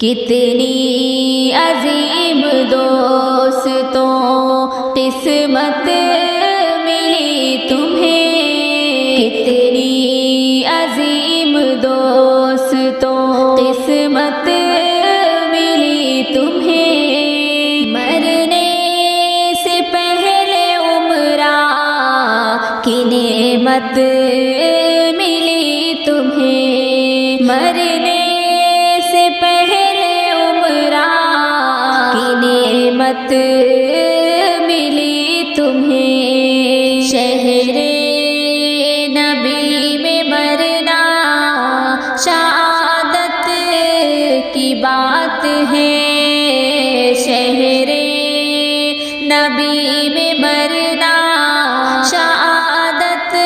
کتنی عظیم دوستوں قسمت ملی تمہیں، کتنی عظیم دوستوں قسمت ملی تمہیں، مرنے سے پہلے عمرہ کی نعمت ملی تمہیں، مرنے سے پہلے عمرہ کی نعمت ملی تمہیں، شہر نبی میں مرنا شہادت کی بات ہے، شہر نبی میں مرنا شہادت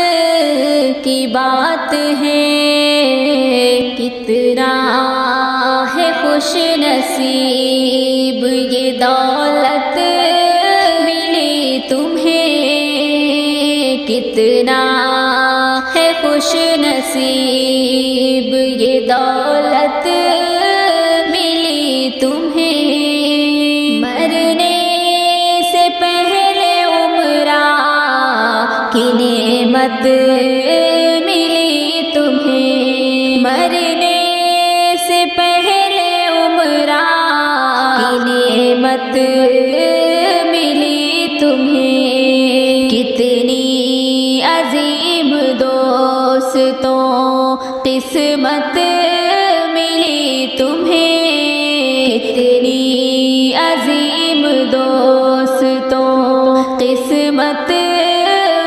کی بات ہے، کتنا ہے خوش نصیب یہ دولت ملی تمہیں، کتنا ہے خوش نصیب یہ دولت ملی تمہیں، مرنے سے پہلے عمرہ کی نعمت ملی تمہیں، مرنے سے پہلے عمرہ کی نعمت ملی تمہیں، کتنی عظیم دوستوں قسمت ملی تمہیں، کتنی عظیم دوستوں قسمت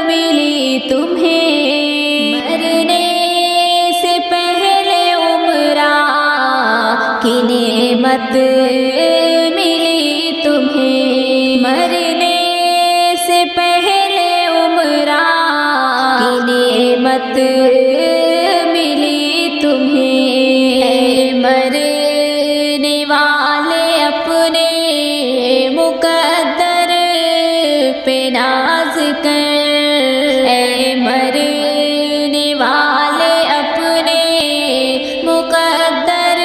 ملی تمہیں، مرنے سے پہلے عمرہ کی نعمت ملی تمہیں، مرنے سے پہلے عمرہ کی نعمت ملی تمہیں، اے مرنے والے اپنے مقدر پہ ناز کر، اے مرنے والے اپنے مقدر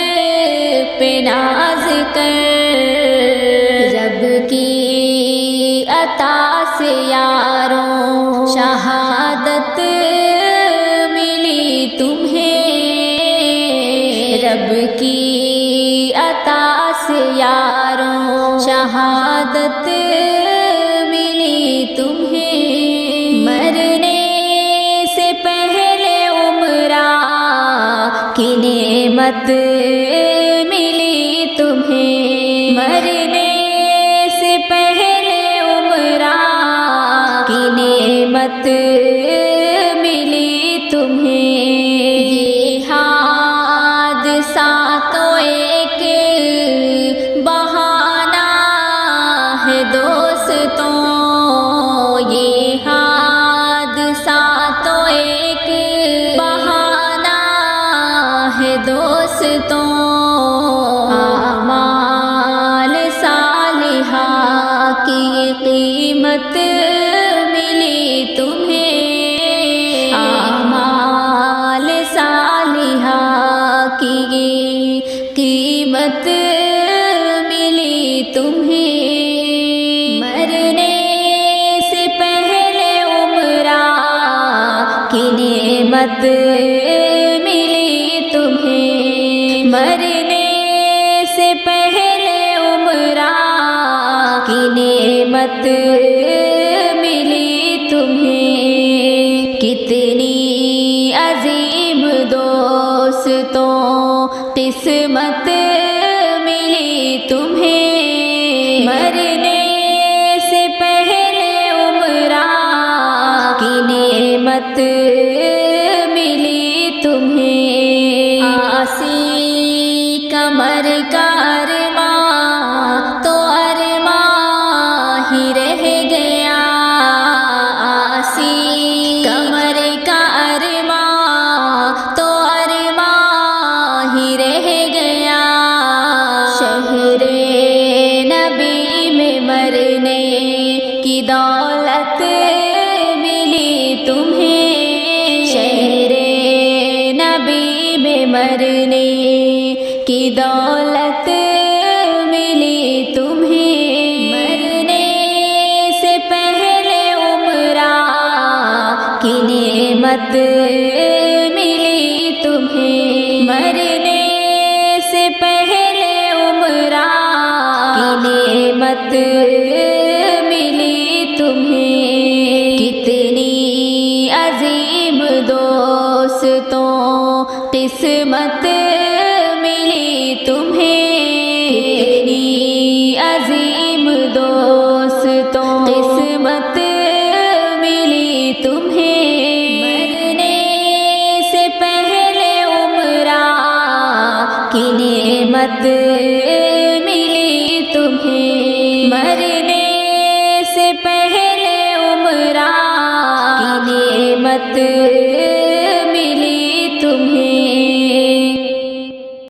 پہ ناز کر، رب کی عطا سے یاروں شہادت ملی تمہیں، رب کی عطا سے یاروں شہادت ملی تمہیں، مرنے سے پہلے عمرہ کی نعمت ملی تمہیں، مرنے سے پہلے عمرہ کی نعمت ملی تمہیں، یہ حادثہ تو ایک بہانہ ہے دوستوں، یہ حادثہ تو ایک بہانہ ہے دوستوں، اعمال صالحہ کی قیمت ملی تمہیں، اعمال صالحہ کی قیمت ملی تمہیں، مرنے سے پہلے عمرہ کی نعمت ملی تمہیں، مرنے سے پہلے عمرہ کی نعمت ملی تمہیں، کتنی عظیم دوستوں قسمت ملی تمہیں، مرنے سے پہلے عمرہ کی نعمت ملی تمہیں، آسی کمر کا ارماں تو ارماں ہی رہ گیا، آسی کمر کا ارماں تو ارماں ہی رہ گیا، شہر نبی میں مرنے کی دولت ملی تمہیں، شہر نبی میں مرنے کی دولت دولت ملی تمہیں، مرنے سے پہلے عمرہ کی نعمت ملی تمہیں، مرنے سے پہلے عمرہ کی نعمت ملی تمہیں، کتنی عظیم دوستوں قسمت ملی تمہیں، کتنی عظیم دوستوں قسمت ملی تمہیں، مرنے سے پہلے عمرہ کی نعمت ملی تمہیں، مرنے سے پہلے عمرہ کی نعمت